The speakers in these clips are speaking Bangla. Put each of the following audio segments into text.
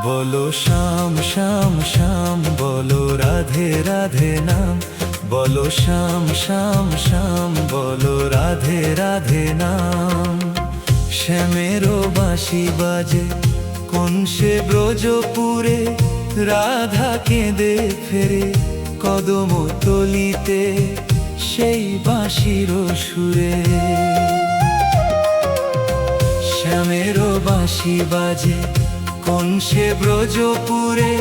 বলো শ্যাম শ্যাম শ্যাম, বলো রাধে রাধে নাম। বলো শ্যাম শ্যাম শ্যাম, বলো রাধে রাধে নাম। শ্যামেরও বাঁশি বাজে কোন সে ব্রজপুরে, রাধা কেঁদে ফেরে কদম তলিতে সেই বাঁশির সুরে। শ্যামেরও বাঁশি বাজে কোন সে ব্রজপুরে,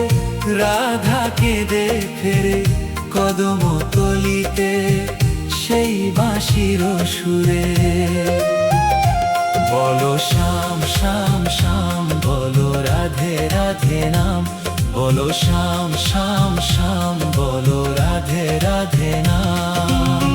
রাধা কেঁদে ফেরে কদম তলিতে সেই বাঁশির সুরে। বলো শ্যাম শ্যাম শ্যাম, বলো রাধে রাধে নাম। বলো শ্যাম শ্যাম শ্যাম, বলো রাধে রাধে নাম।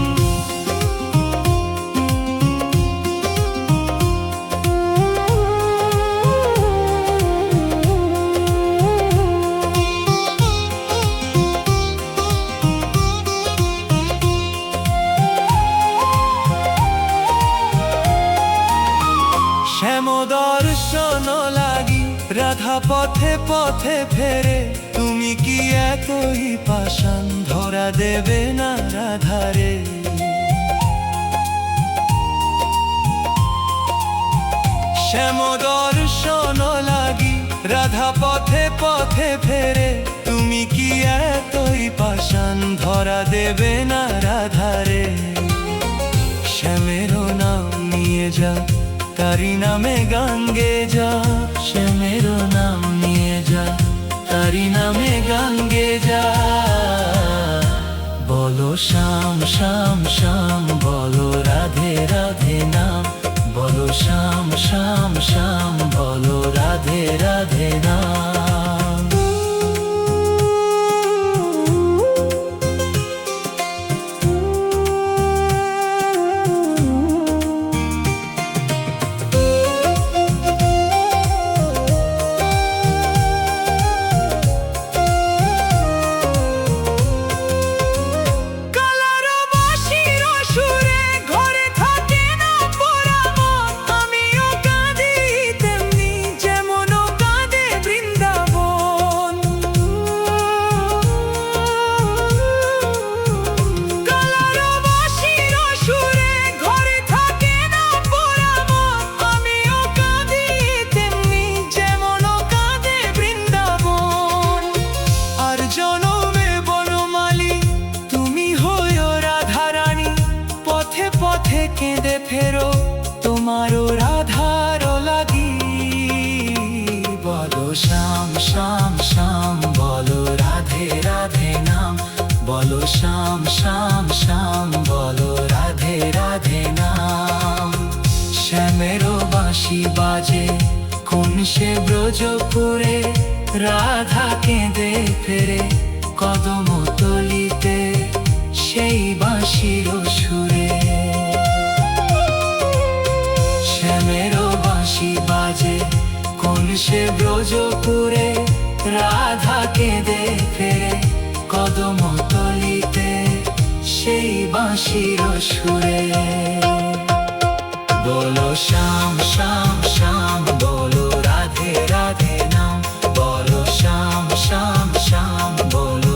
শ্যাম দর্শন লাগি রাধা পথে পথে ফেরে, তুমি কি এতই পাষাণ ধরা দেবে না রাধারে? শ্যাম দর্শন লাগি রাধা পথে পথে ফেরে, তুমি কি এতই পাষাণ ধরা দেবে না রাধারে? শ্যামেরও নাম নিয়ে যা, তারি নামে গান গে যা। শ্যামেরও নাম নিয়ে যা, তারি নামে গান গে যা। বলো শ্যাম শ্যাম শ্যাম, বলো রাধে রাধে নাম। বলো শ্যাম শ্যাম শ্যাম, বলো রাধে রাধে নাম। কেঁদে ফেরো তোমারও রাধার লাগি। বলো শ্যাম শ্যাম শ্যাম, বলো রাধে রাধে নাম। বলো শ্যাম শ্যাম শ্যাম, বলো রাধে রাধে নাম। শ্যামেরও বাঁশি বাজে কোন সে ব্রজপুরে, রাধা কেঁদে ফেরে কদম তলিতে সেই বাঁশির সুরে। শ্যামেরও বাঁশি বাজে কোন সে ব্রজপুরে, রাধা কেঁদে ফেরে কদম তলিতে সেই বাঁশির সুরে। বলো শ্যাম শ্যাম শ্যাম, বলো রাধে রাধে নাম। বলো শ্যাম শ্যাম শ্যাম, বলো